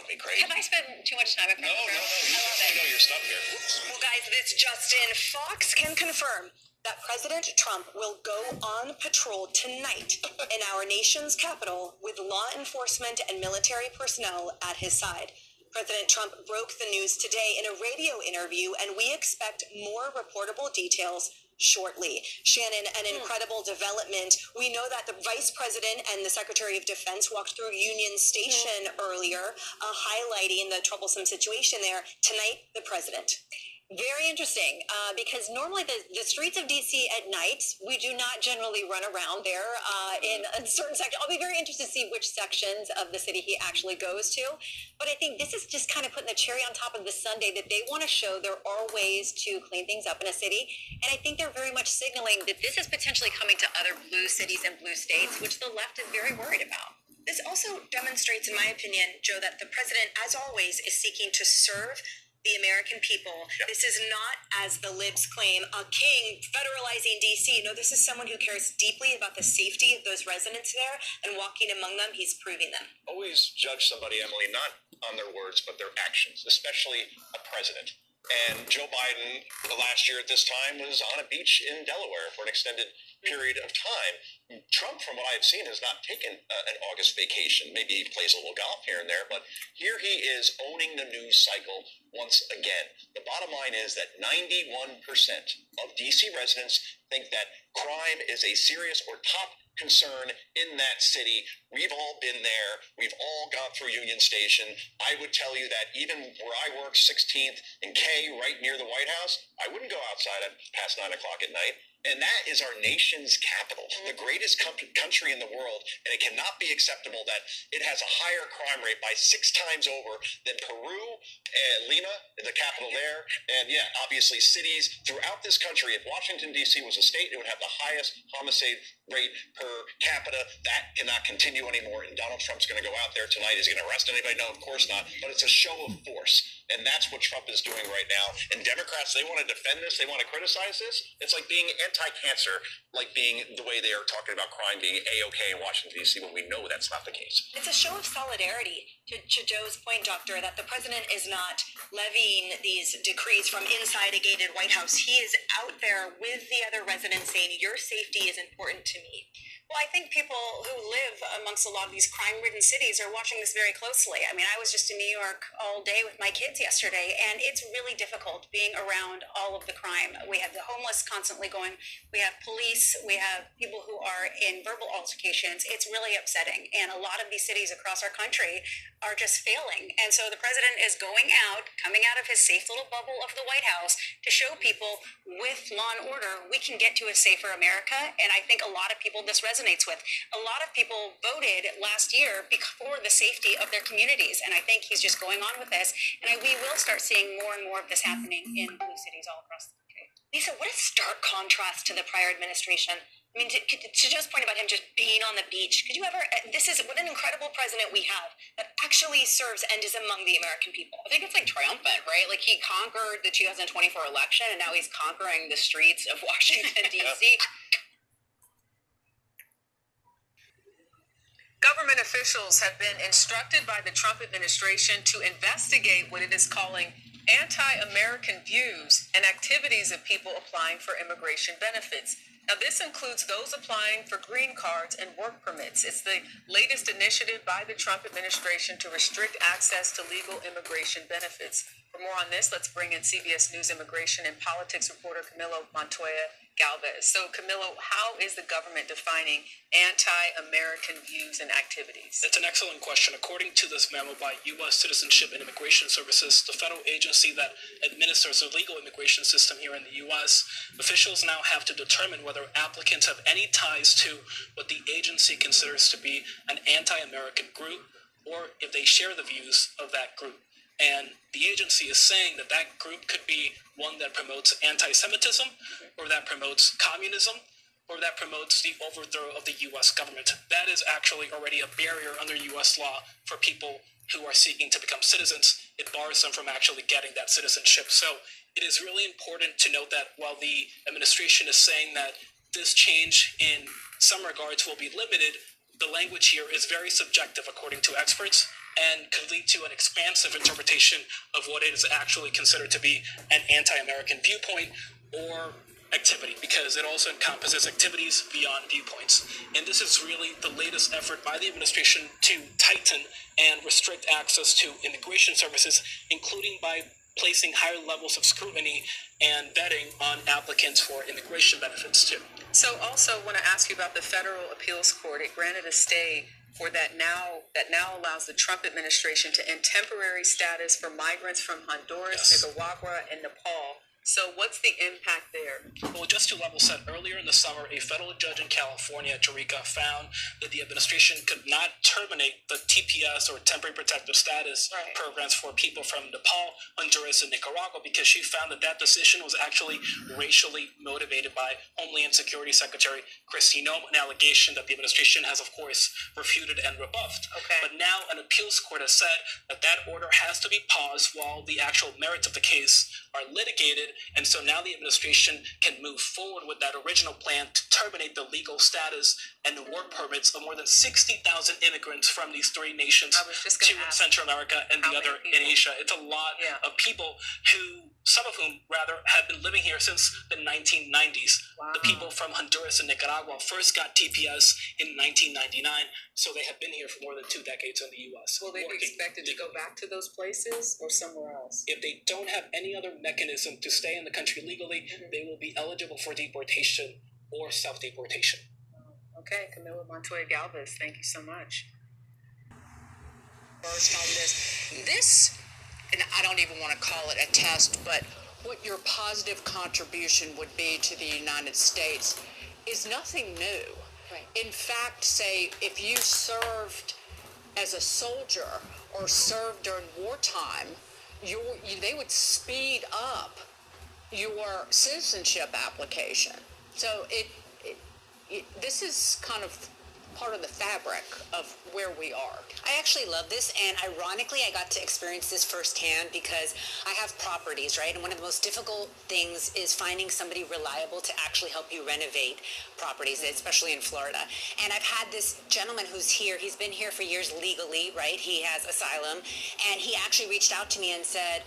would be great. Have I spent too much time at No. You definitely know your stuff here. Well, guys, this just in. Fox can confirm that President Trump will go on patrol tonight in our nation's capital with law enforcement and military personnel at his side. President Trump broke the news today in a radio interview, and we expect more reportable details shortly. Shannon, an incredible development. We know that the Vice President and the Secretary of Defense walked through Union Station earlier, highlighting the troublesome situation there. Tonight, the President. Very interesting, because normally the streets of D.C. at night, we do not generally run around there in a certain section. I'll be very interested to see which sections of the city he actually goes to. But I think this is just kind of putting the cherry on top of the sundae that they want to show there are ways to clean things up in a city. And I think they're very much signaling that this is potentially coming to other blue cities and blue states, which the left is very worried about. This also demonstrates, in my opinion, Joe, that the president, as always, is seeking to serve the American people. Yep. This is not, as the libs claim, a king federalizing D.C. No, this is someone who cares deeply about the safety of those residents there, and walking among them, he's proving them. Always judge somebody, Emily, not on their words, but their actions, especially a president. And Joe Biden, last year at this time, was on a beach in Delaware for an extended period of time. Trump, from what I've seen, has not taken an August vacation. Maybe he plays a little golf here and there, but here he is owning the news cycle once again. The bottom line is that 91% of D.C. residents think that crime is a serious or top concern in that city. We've all been there. We've all gone through Union Station. I would tell you that even where I work, 16th and K, right near the White House, I wouldn't go outside past 9 o'clock at night. And that is our nation's capital, the greatest country in the world. And it cannot be acceptable that it has a higher crime rate by 6 times over than Peru, Lima, the capital there. And yeah, obviously cities throughout this country. If Washington, D.C. was a state, it would have the highest homicide rate per capita. That cannot continue anymore. And Donald Trump's going to go out there tonight. Is he going to arrest anybody? No, of course not. But it's a show of force. And that's what Trump is doing right now. And Democrats, they want to defend this. They want to criticize this. It's like being anti-cancer, like being the way they are talking about crime being A-OK in Washington, D.C., when we know that's not the case. It's a show of solidarity. To Joe's point, Doctor, that the president is not levying these decrees from inside a gated White House. He is out there with the other residents saying, your safety is important to me. Well, I think people who live amongst a lot of these crime-ridden cities are watching this very closely. I mean, I was just in New York all day with my kids yesterday, and it's really difficult being around all of the crime. We have the homeless constantly going. We have police. We have people who are in verbal altercations. It's really upsetting. And a lot of these cities across our country are just failing. And so the president is going out, coming out of his safe little bubble of the White House to show people with law and order, we can get to a safer America. And I think a lot of people this resonates with. A lot of people voted last year for the safety of their communities. And I think he's just going on with this. And we will start seeing more and more of this happening in blue cities all across the country. Lisa, what a stark contrast to the prior administration. I mean, to Joe's point about him just being on the beach, could you ever, what an incredible president we have that actually serves and is among the American people. I think it's like triumphant, right? Like he conquered the 2024 election and now he's conquering the streets of Washington, D.C. Government officials have been instructed by the Trump administration to investigate what it is calling anti-American views and activities of people applying for immigration benefits. Now, this includes those applying for green cards and work permits. It's the latest initiative by the Trump administration to restrict access to legal immigration benefits. For more on this, let's bring in CBS News immigration and politics reporter Camilo Montoya Galvez. So, Camilo, how is the government defining anti-American views and activities? It's an excellent question. According to this memo by U.S. Citizenship and Immigration Services, the federal agency that administers the legal immigration system here in the U.S., officials now have to determine whether applicants have any ties to what the agency considers to be an anti-American group, or if they share the views of that group. And the agency is saying that that group could be one that promotes anti-Semitism, or that promotes communism, or that promotes the overthrow of the U.S. government. That is actually already a barrier under U.S. law for people who are seeking to become citizens. It bars them from actually getting that citizenship. So it is really important to note that while the administration is saying that this change in some regards will be limited, the language here is very subjective according to experts. and could lead to an expansive interpretation of what is actually considered to be an anti-American viewpoint or activity, because it also encompasses activities beyond viewpoints. And this is really the latest effort by the administration to tighten and restrict access to immigration services, including by placing higher levels of scrutiny and vetting on applicants for immigration benefits too. So also want to ask you about the federal appeals court. It granted a stay for that now allows the Trump administration to end temporary status for migrants from Honduras, Yes. Nicaragua, and Nepal. So what's the impact there? Well, just to level set, earlier in the summer, a federal judge in California, Jerica, found that the administration could not terminate the TPS or temporary protective status programs for people from Nepal, Honduras, and Nicaragua because she found that that decision was actually racially motivated by Homeland Security Secretary Kristi Noem, an allegation that the administration has, of course, refuted and rebuffed. Okay. But now an appeals court has said that that order has to be paused while the actual merits of the case are litigated. And so now the administration can move forward with that original plan to terminate the legal status and the work permits of more than 60,000 immigrants from these three nations to Central America and the other in Asia. It's a lot of people who, some of whom rather, have been living here since the 1990s. Wow. The people from Honduras and Nicaragua first got TPS in 1999, so they have been here for more than 2 decades in the U.S. Will they be expected to go back to those places or somewhere else? If they don't have any other mechanism to stay in the country legally, they will be eligible for deportation or self-deportation. Okay, Camila Montoya Galvez, thank you so much. First on this, and I don't even want to call it a test, but what your positive contribution would be to the United States is nothing new. Right. In fact, say, if you served as a soldier or served during wartime, they would speed up your citizenship application. So this is kind of part of the fabric of where we are. I actually love this, and ironically, I got to experience this firsthand because I have properties, right? And one of the most difficult things is finding somebody reliable to actually help you renovate properties, especially in Florida. And I've had this gentleman who's here, he's been here for years legally, right? He has asylum, and he actually reached out to me and said,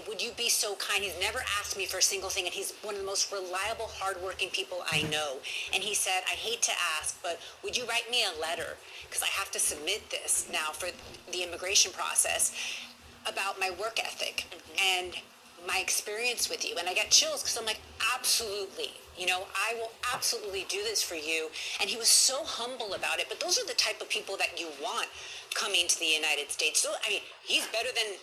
would you be so kind? He's never asked me for a single thing, and he's one of the most reliable, hardworking people I know. And he said, I hate to ask, but would you write me a letter? Because I have to submit this now for the immigration process about my work ethic and my experience with you. And I got chills because I'm like, absolutely. I will absolutely do this for you. And he was so humble about it. But those are the type of people that you want coming to the United States. So, he's better than,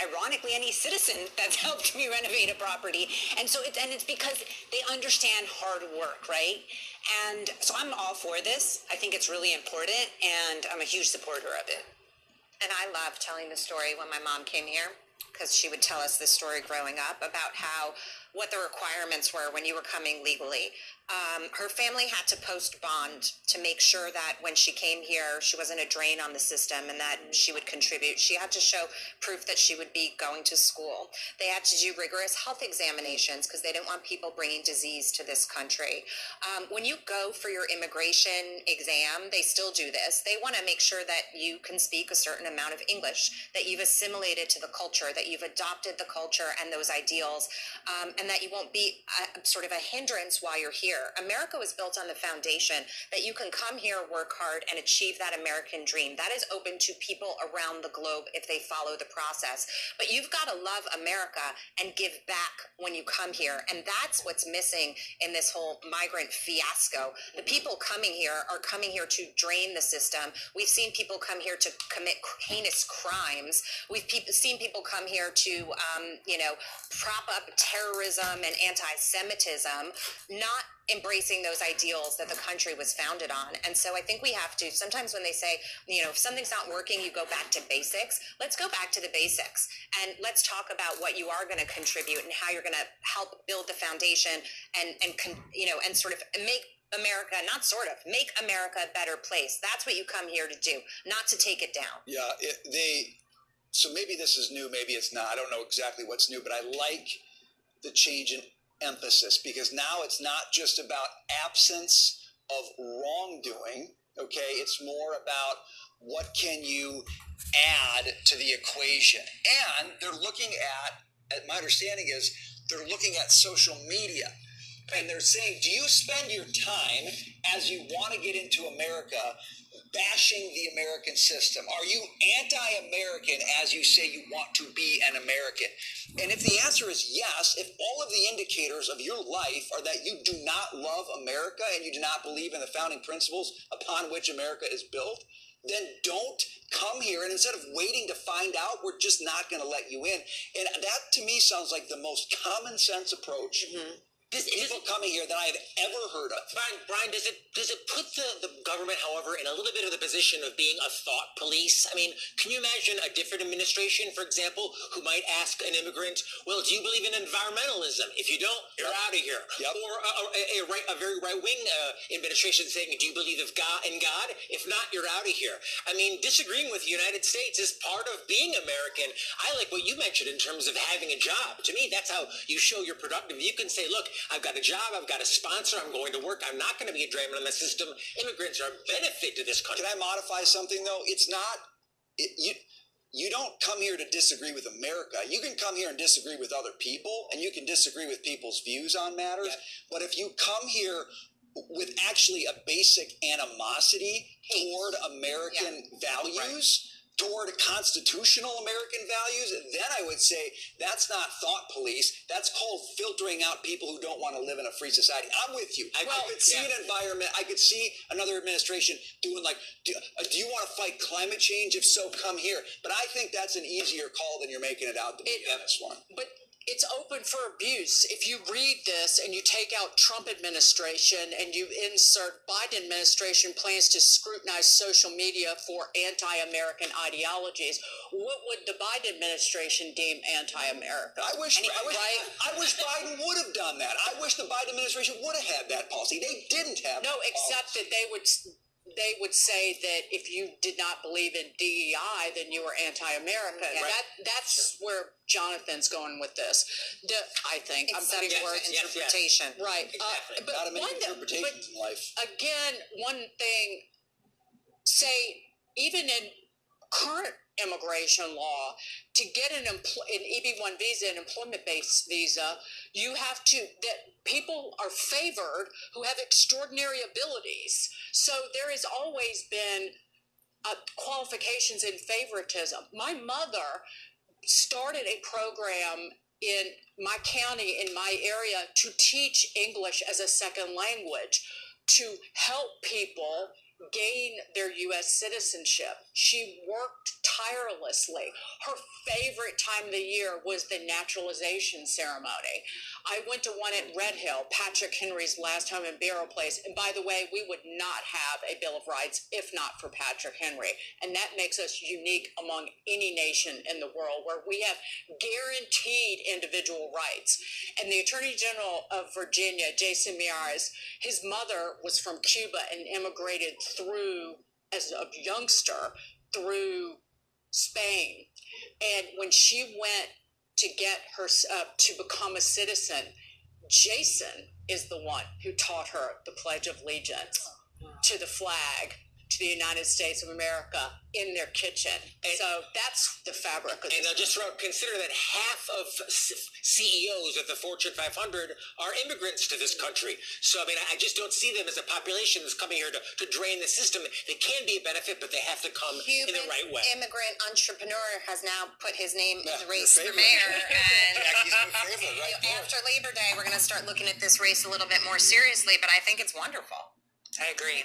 ironically, any citizen that's helped me renovate a property. And so it's because they understand hard work, right? And so I'm all for this. I think it's really important, and I'm a huge supporter of it. And I love telling the story when my mom came here, because she would tell us this story growing up about what the requirements were when you were coming legally. Her family had to post bond to make sure that when she came here, she wasn't a drain on the system and that she would contribute. She had to show proof that she would be going to school. They had to do rigorous health examinations because they didn't want people bringing disease to this country. When you go for your immigration exam, they still do this. They want to make sure that you can speak a certain amount of English, that you've assimilated to the culture, that you've adopted the culture and those ideals, and that you won't be sort of a hindrance while you're here. America was built on the foundation that you can come here, work hard, and achieve that American dream. That is open to people around the globe if they follow the process. But you've got to love America and give back when you come here. And that's what's missing in this whole migrant fiasco. The people coming here are coming here to drain the system. We've seen people come here to commit heinous crimes. We've seen people come here to, prop up terrorism and anti-Semitism, not embracing those ideals that the country was founded on. And so I think we have to, sometimes when they say, if something's not working, you go back to basics. Let's go back to the basics and let's talk about what you are going to contribute and how you're going to help build the foundation and sort of make America, make America a better place. That's what you come here to do, not to take it down. Yeah, so maybe this is new, maybe it's not. I don't know exactly what's new, but I like the change in emphasis because now it's not just about absence of wrongdoing, okay? It's more about What can you add to the equation? And they're looking at my understanding is they're looking at social media. And they're saying, do you spend your time as you want to get into America bashing the American system? Are you anti-American as you say you want to be an American? And if the answer is yes, if all of the indicators of your life are that you do not love America and you do not believe in the founding principles upon which America is built, then don't come here. And instead of waiting to find out, we're just not going to let you in. And that to me sounds like the most common sense approach. People coming here that I have ever heard of. Brian, does it put the government, however, in a little bit of the position of being a thought police? I mean, can you imagine a different administration, for example, who might ask an immigrant, well, do you believe in environmentalism? If you don't, you're out of here. Or a very right-wing administration saying, do you believe in God? If not, you're out of here. I mean, disagreeing with the United States is part of being American. I like what you mentioned in terms of having a job. To me, that's how you show you're productive. You can say, look, I've got a job, I've got a sponsor, I'm going to work, I'm not going to be a drain on the system. Immigrants are a benefit to this country. Can I modify something, though? It's not, you don't come here to disagree with America. You can come here and disagree with other people, and you can disagree with people's views on matters. Yeah. But if you come here with actually a basic animosity toward American values, toward constitutional American values, then I would say that's not thought police. That's called filtering out people who don't want to live in a free society. I'm with you. I could see an environment. I could see another administration doing like, do you want to fight climate change? If so, come here. But I think that's an easier call than you're making it out to be on this one. But it's open for abuse. If you read this and you take out Trump administration and you insert Biden administration plans to scrutinize social media for anti-American ideologies, what would the Biden administration deem anti-American? I wish Biden would have done that. I wish the Biden administration would have had that policy. They didn't have except that they would say that if you did not believe in DEI, then you were anti-American. Right. That's where Jonathan's going with this. I think I'm putting words interpretation. Right. Exactly. But gotta make interpretations in life. Again, one thing. Say even in current immigration law, to get an EB-1 visa, an employment-based visa, you have to, that people are favored who have extraordinary abilities. So there has always been qualifications in favoritism. My mother started a program in my county, in my area, to teach English as a second language, to help people gain their U.S. citizenship. She worked tirelessly. Her favorite time of the year was the naturalization ceremony. I went to one at Red Hill, Patrick Henry's last home and burial place. And by the way, we would not have a Bill of Rights if not for Patrick Henry. And that makes us unique among any nation in the world, where we have guaranteed individual rights. And the Attorney General of Virginia, Jason Miyares, his mother was from Cuba and immigrated through, as a youngster, through Spain. And when she went to get her to become a citizen, Jason is the one who taught her the Pledge of Allegiance to the flag, to the United States of America, in their kitchen. And so that's the fabric of this. And I'll just consider that half of CEOs of the Fortune 500 are immigrants to this country. So, I mean, I just don't see them as a population that's coming here to drain the system. They can be a benefit, but they have to come in the right way. Immigrant entrepreneur has now put his name in the race for mayor. And after Labor Day, we're going to start looking at this race a little bit more seriously, but I think it's wonderful. I agree.